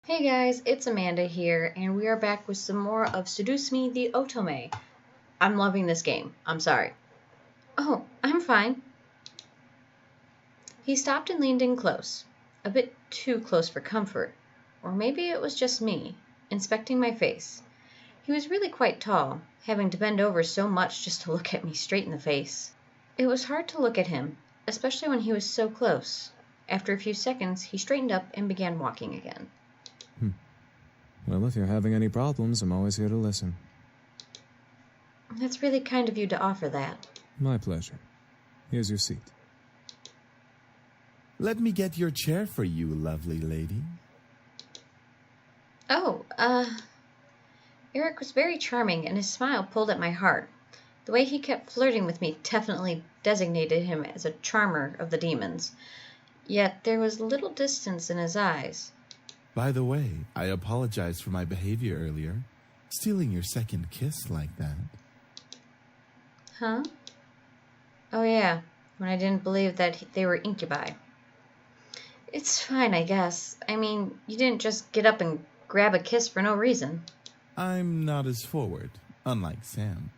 Hey guys, it's Amanda here, and we are back with some more of Seduce Me the Otome. I'm loving this game. I'm sorry. Oh, I'm fine. He stopped and leaned in close. A bit too close for comfort. Or maybe it was just me, inspecting my face. He was really quite tall, having to bend over so much just to look at me straight in the face. It was hard to look at him, especially when he was so close. After a few seconds, he straightened up and began walking again. Well, if you're having any problems, I'm always here to listen. That's really kind of you to offer that. My pleasure. Here's your seat. Let me get your chair for you, lovely lady. Oh, Eric was very charming, and his smile pulled at my heart. The way he kept flirting with me definitely designated him as a charmer of the demons. Yet there was little distance in his eyes. By the way, I apologize for my behavior earlier. Stealing your second kiss like that. Huh? Oh yeah, when I didn't believe that they were incubi. It's fine, I guess. I mean, you didn't just get up and grab a kiss for no reason. I'm not as forward, unlike Sam.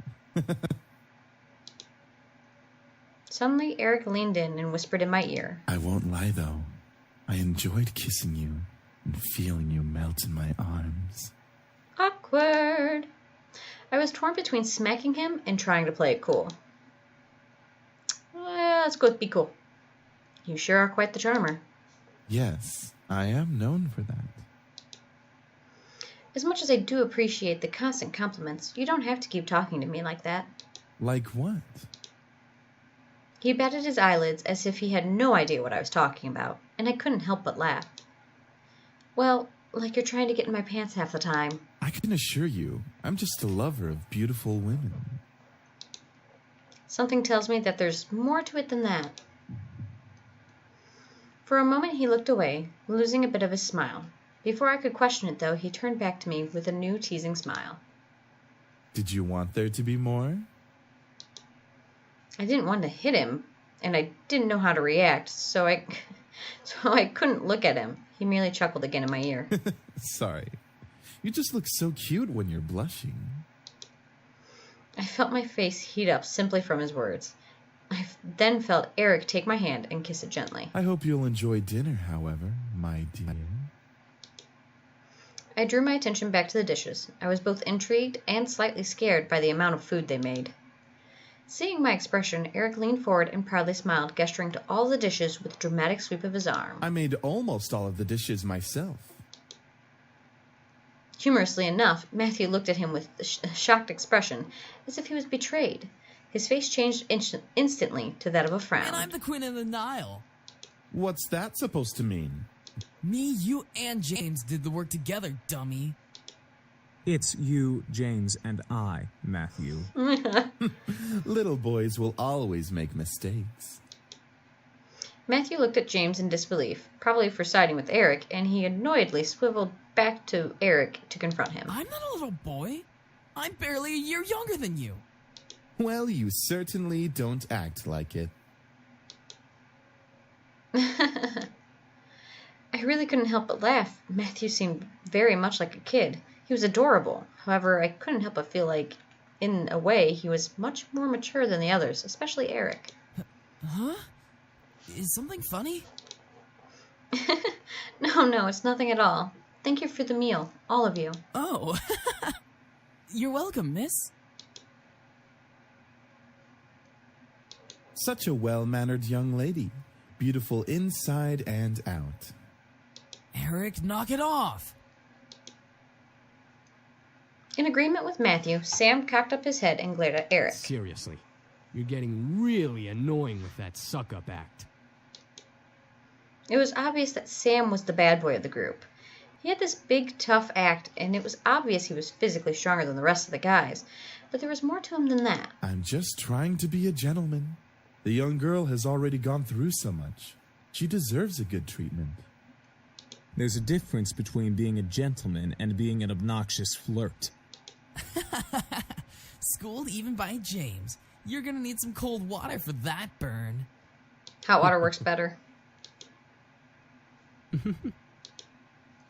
Suddenly, Eric leaned in and whispered in my ear. I won't lie, though. I enjoyed kissing you and feeling you melt in my arms. Awkward. I was torn between smacking him and trying to play it cool. Let's go with be cool. You sure are quite the charmer. Yes, I am known for that. As much as I do appreciate the constant compliments, you don't have to keep talking to me like that. Like what? He batted his eyelids as if he had no idea what I was talking about, and I couldn't help but laugh. Well, like you're trying to get in my pants half the time. I can assure you, I'm just a lover of beautiful women. Something tells me that there's more to it than that. For a moment he looked away, losing a bit of his smile. Before I could question it, though, he turned back to me with a new teasing smile. Did you want there to be more? I didn't want to hit him, and I didn't know how to react, so I couldn't look at him. He merely chuckled again in my ear. Sorry. You just look so cute when you're blushing. I felt my face heat up simply from his words. I then felt Eric take my hand and kiss it gently. I hope you'll enjoy dinner, however, my dear. I drew my attention back to the dishes. I was both intrigued and slightly scared by the amount of food they made. Seeing my expression, Eric leaned forward and proudly smiled, gesturing to all the dishes with a dramatic sweep of his arm. I made almost all of the dishes myself. Humorously enough, Matthew looked at him with a shocked expression, as if he was betrayed. His face changed instantly to that of a frown. And I'm the queen of the Nile. What's that supposed to mean? Me, you, and James did the work together, dummy. It's you, James, and I, Matthew. Little boys will always make mistakes. Matthew looked at James in disbelief, probably for siding with Eric, and he annoyedly swiveled back to Eric to confront him. I'm not a little boy. I'm barely a year younger than you. Well, you certainly don't act like it. I really couldn't help but laugh. Matthew seemed very much like a kid. He was adorable. However, I couldn't help but feel like, in a way, he was much more mature than the others, especially Eric. Huh? Is something funny? No, it's nothing at all. Thank you for the meal, all of you. Oh. You're welcome, miss. Such a well-mannered young lady. Beautiful inside and out. Eric, knock it off. In agreement with Matthew, Sam cocked up his head and glared at Eric. Seriously, you're getting really annoying with that suck-up act. It was obvious that Sam was the bad boy of the group. He had this big, tough act, and it was obvious he was physically stronger than the rest of the guys. But there was more to him than that. I'm just trying to be a gentleman. The young girl has already gone through so much. She deserves a good treatment. There's a difference between being a gentleman and being an obnoxious flirt. Schooled even by James. You're gonna need some cold water for that burn. Hot water works better.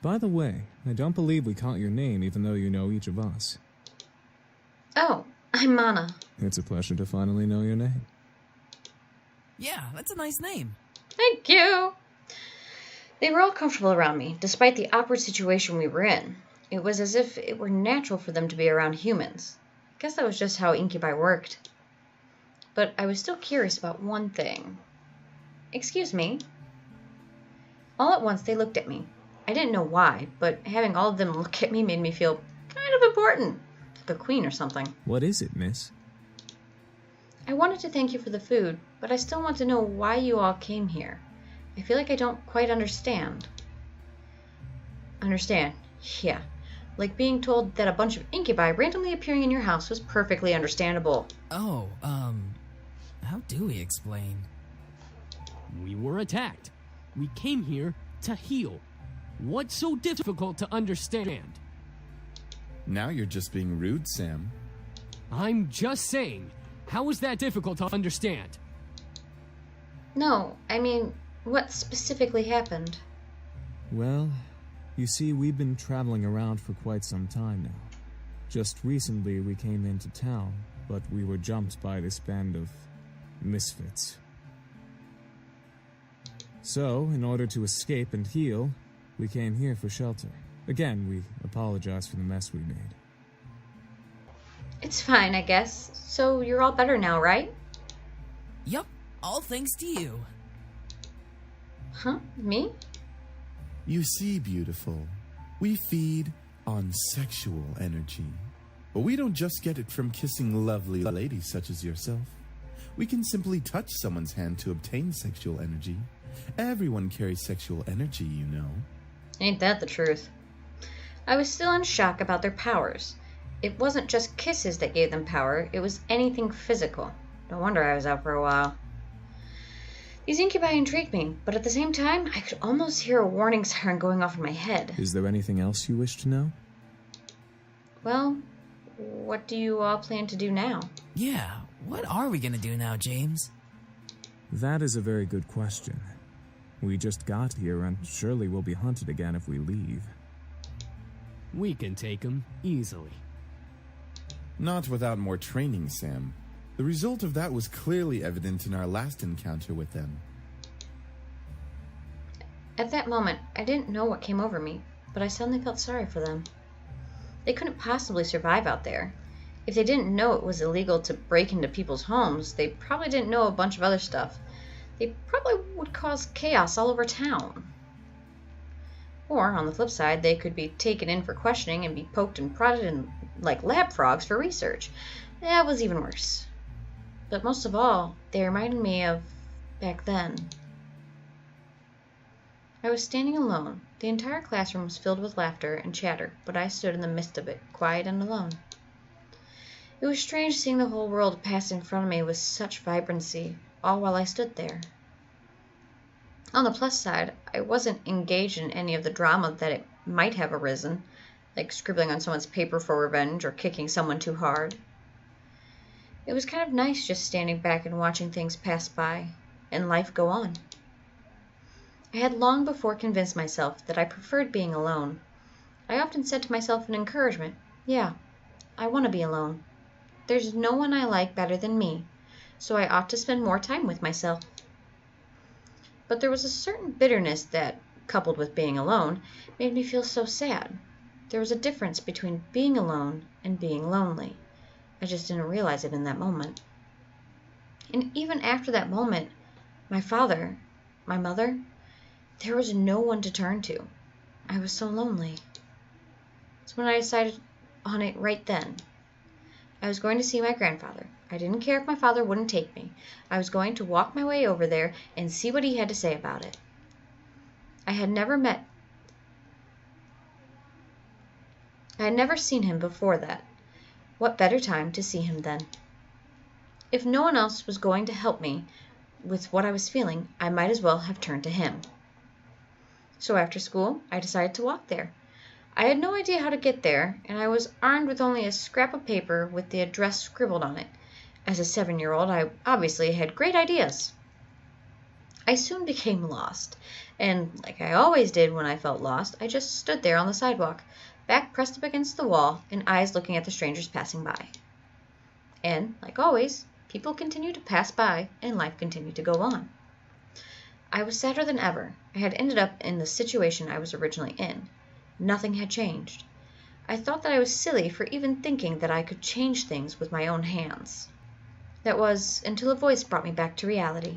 By the way, I don't believe we caught your name even though you know each of us. Oh, I'm Mana. It's a pleasure to finally know your name. Yeah, that's a nice name. Thank you. They were all comfortable around me, despite the awkward situation we were in. It was as if it were natural for them to be around humans. I guess that was just how incubi worked. But I was still curious about one thing. Excuse me. All at once they looked at me. I didn't know why, but having all of them look at me made me feel kind of important. Like a queen or something. What is it, miss? I wanted to thank you for the food, but I still want to know why you all came here. I feel like I don't quite understand. Understand? Yeah. Like being told that a bunch of incubi randomly appearing in your house was perfectly understandable. Oh, how do we explain? We were attacked. We came here to heal. What's so difficult to understand? Now you're just being rude, Sam. I'm just saying, how is that difficult to understand? No, I mean, what specifically happened? Well, you see, we've been traveling around for quite some time now. Just recently we came into town, but we were jumped by this band of misfits. So, in order to escape and heal, we came here for shelter. Again, we apologize for the mess we made. It's fine, I guess. So you're all better now, right? Yup, all thanks to you. Huh? Me? You see, beautiful, we feed on sexual energy. But we don't just get it from kissing lovely ladies such as yourself. We can simply touch someone's hand to obtain sexual energy. Everyone carries sexual energy, you know. Ain't that the truth? I was still in shock about their powers. It wasn't just kisses that gave them power, it was anything physical. No wonder I was out for a while. These incubi intrigued me, but at the same time, I could almost hear a warning siren going off in my head. Is there anything else you wish to know? Well, what do you all plan to do now? Yeah, what are we gonna do now, James? That is a very good question. We just got here and surely we'll be hunted again if we leave. We can take him easily. Not without more training, Sam. The result of that was clearly evident in our last encounter with them. At that moment, I didn't know what came over me, but I suddenly felt sorry for them. They couldn't possibly survive out there. If they didn't know it was illegal to break into people's homes, they probably didn't know a bunch of other stuff. They probably would cause chaos all over town. Or, on the flip side, they could be taken in for questioning and be poked and prodded like lab frogs for research. That was even worse. But most of all, they reminded me of back then. I was standing alone. The entire classroom was filled with laughter and chatter, but I stood in the midst of it, quiet and alone. It was strange seeing the whole world pass in front of me with such vibrancy, all while I stood there. On the plus side, I wasn't engaged in any of the drama that it might have arisen, like scribbling on someone's paper for revenge or kicking someone too hard. It was kind of nice just standing back and watching things pass by, and life go on. I had long before convinced myself that I preferred being alone. I often said to myself in encouragement, yeah, I want to be alone. There's no one I like better than me, so I ought to spend more time with myself. But there was a certain bitterness that, coupled with being alone, made me feel so sad. There was a difference between being alone and being lonely. I just didn't realize it in that moment. And even after that moment, my father, my mother, there was no one to turn to. I was so lonely. That's when I decided on it right then. I was going to see my grandfather. I didn't care if my father wouldn't take me. I was going to walk my way over there and see what he had to say about it. I had never seen him before that. What better time to see him then? If no one else was going to help me with what I was feeling, I might as well have turned to him. So after school, I decided to walk there. I had no idea how to get there, and I was armed with only a scrap of paper with the address scribbled on it. As a 7-year-old, I obviously had great ideas. I I soon became lost, and like I always did when I felt lost, I just stood there on the sidewalk, back pressed up against the wall, and eyes looking at the strangers passing by. And, like always, people continued to pass by, and life continued to go on. I was sadder than ever. I had ended up in the situation I was originally in. Nothing had changed. I thought that I was silly for even thinking that I could change things with my own hands. That was until a voice brought me back to reality.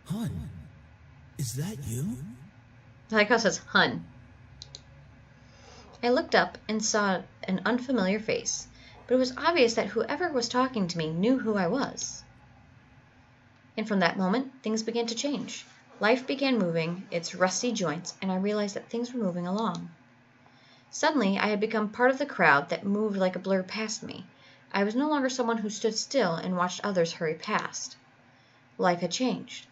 Hun, is that you? I like how it says Hun. I looked up and saw an unfamiliar face, but it was obvious that whoever was talking to me knew who I was. And from that moment, things began to change. Life began moving its rusty joints, and I realized that things were moving along. Suddenly, I had become part of the crowd that moved like a blur past me. I was no longer someone who stood still and watched others hurry past. Life had changed.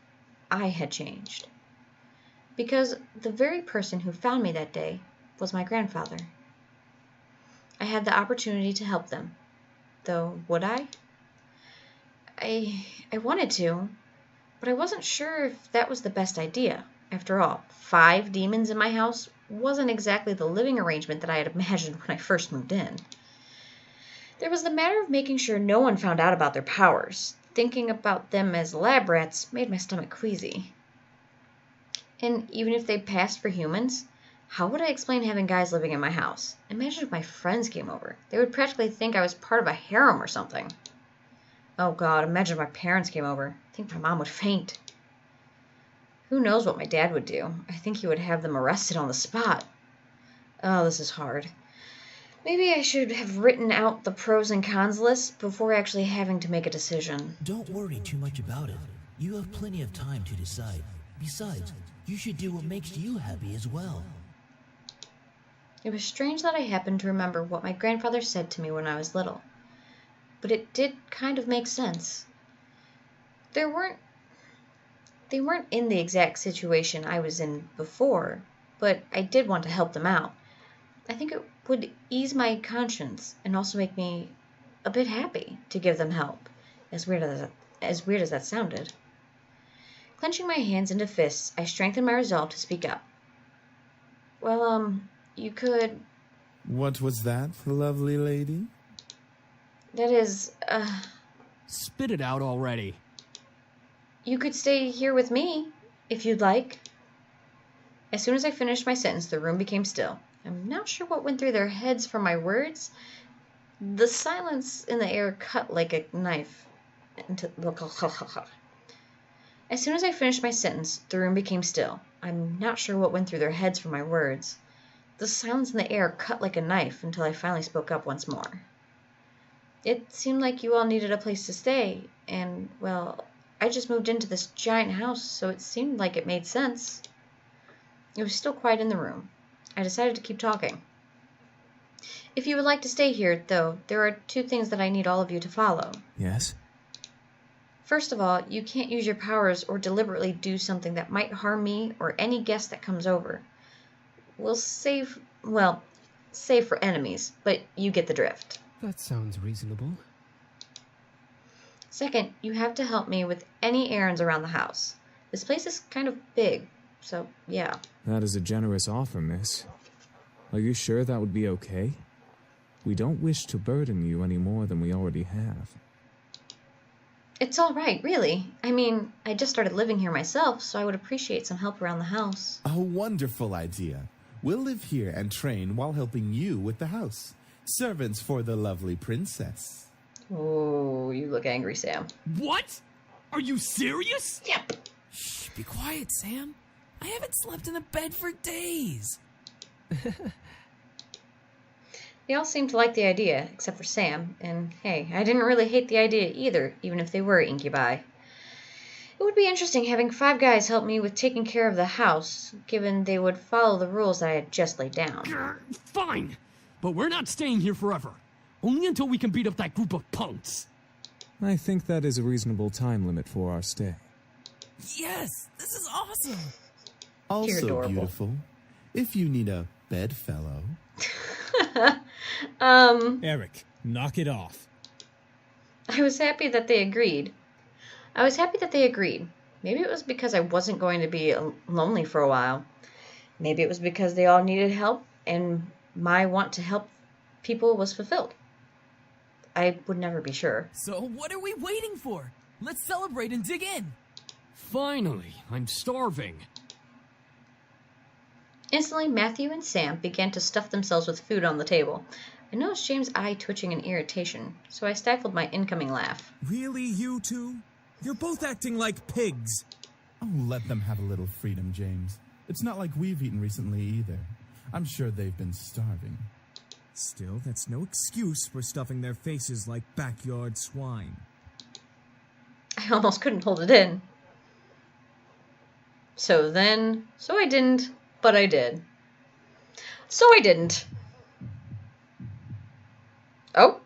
I had changed. Because the very person who found me that day was my grandfather. I had the opportunity to help them. Though, would I? I wanted to, but I wasn't sure if that was the best idea. After all, 5 demons in my house wasn't exactly the living arrangement that I had imagined when I first moved in. There was the matter of making sure no one found out about their powers. Thinking about them as lab rats made my stomach queasy. And even if they passed for humans, how would I explain having guys living in my house? Imagine if my friends came over. They would practically think I was part of a harem or something. Oh God, imagine if my parents came over. I think my mom would faint. Who knows what my dad would do? I think he would have them arrested on the spot. Oh, this is hard. Maybe I should have written out the pros and cons list before actually having to make a decision. Don't worry too much about it. You have plenty of time to decide. Besides, you should do what makes you happy as well. It was strange that I happened to remember what my grandfather said to me when I was little. But it did kind of make sense. They weren't in the exact situation I was in before, but I did want to help them out. I think it would ease my conscience and also make me a bit happy to give them help, as weird as that sounded. Clenching my hands into fists, I strengthened my resolve to speak up. Well, you could... What was that, lovely lady? That is, Spit it out already. You could stay here with me, if you'd like. As soon as I finished my sentence, the room became still. I'm not sure what went through their heads for my words. The silence in the air cut like a knife. As soon as I finished my sentence, the room became still. I'm not sure what went through their heads for my words. The silence in the air cut like a knife until I finally spoke up once more. It seemed like you all needed a place to stay, and, well, I just moved into this giant house, so it seemed like it made sense. It was still quiet in the room. I decided to keep talking. If you would like to stay here, though, there are 2 things that I need all of you to follow. Yes? First of all, you can't use your powers or deliberately do something that might harm me or any guest that comes over. We'll save for enemies, but you get the drift. That sounds reasonable. Second, you have to help me with any errands around the house. This place is kind of big, so yeah. That is a generous offer, miss. Are you sure that would be okay? We don't wish to burden you any more than we already have. It's all right, really. I mean, I just started living here myself, so I would appreciate some help around the house. A wonderful idea. We'll live here and train while helping you with the house. Servants for the lovely princess. Oh, you look angry, Sam. What? Are you serious? Yep. Shh, be quiet, Sam. I haven't slept in a bed for days. They all seemed to like the idea, except for Sam, and hey, I didn't really hate the idea either, even if they were incubi. It would be interesting having 5 guys help me with taking care of the house, given they would follow the rules that I had just laid down. Fine, but we're not staying here forever. Only until we can beat up that group of punks. I think that is a reasonable time limit for our stay. Yes, this is awesome. Also adorable. beautiful. If you need a bedfellow. Eric, knock it off. I was happy that they agreed. Maybe it was because I wasn't going to be lonely for a while. Maybe it was because they all needed help and my want to help people was fulfilled. I would never be sure. So what are we waiting for? Let's celebrate and dig in. Finally, I'm starving. Instantly, Matthew and Sam began to stuff themselves with food on the table. I noticed James' eye twitching in irritation, so I stifled my incoming laugh. Really, you two? You're both acting like pigs. Oh, let them have a little freedom, James. It's not like we've eaten recently either. I'm sure they've been starving. Still, that's no excuse for stuffing their faces like backyard swine. I almost couldn't hold it in. So I didn't, but I did. So I didn't. Oh.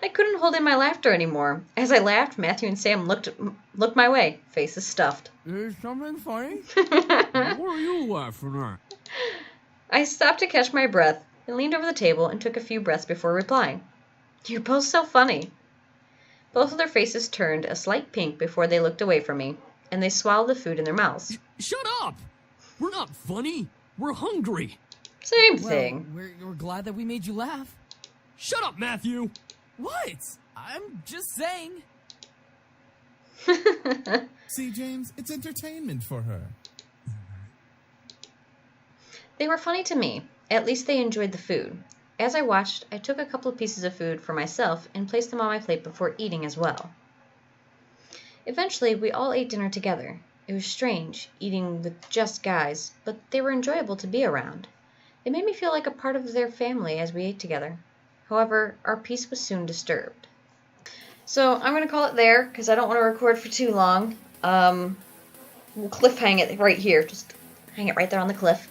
I couldn't hold in my laughter anymore. As I laughed, Matthew and Sam looked my way, faces stuffed. Is something funny? What are you laughing at? I stopped to catch my breath and leaned over the table and took a few breaths before replying. You're both so funny. Both of their faces turned a slight pink before they looked away from me, and they swallowed the food in their mouths. Shut up! We're not funny. We're hungry. Same thing. We're glad that we made you laugh. Shut up, Matthew! What? I'm just saying. See, James, it's entertainment for her. They were funny to me. At least they enjoyed the food. As I watched, I took a couple of pieces of food for myself and placed them on my plate before eating as well. Eventually, we all ate dinner together. It was strange, eating with just guys, but they were enjoyable to be around. It made me feel like a part of their family as we ate together. However, our peace was soon disturbed. So I'm going to call it there, because I don't want to record for too long. We'll cliff hang it right here. Just hang it right there on the cliff.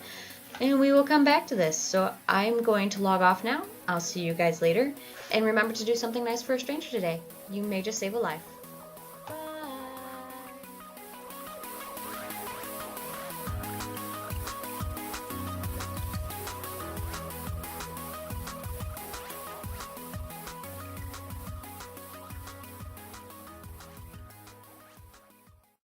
And we will come back to this. So I'm going to log off now. I'll see you guys later. And remember to do something nice for a stranger today. You may just save a life.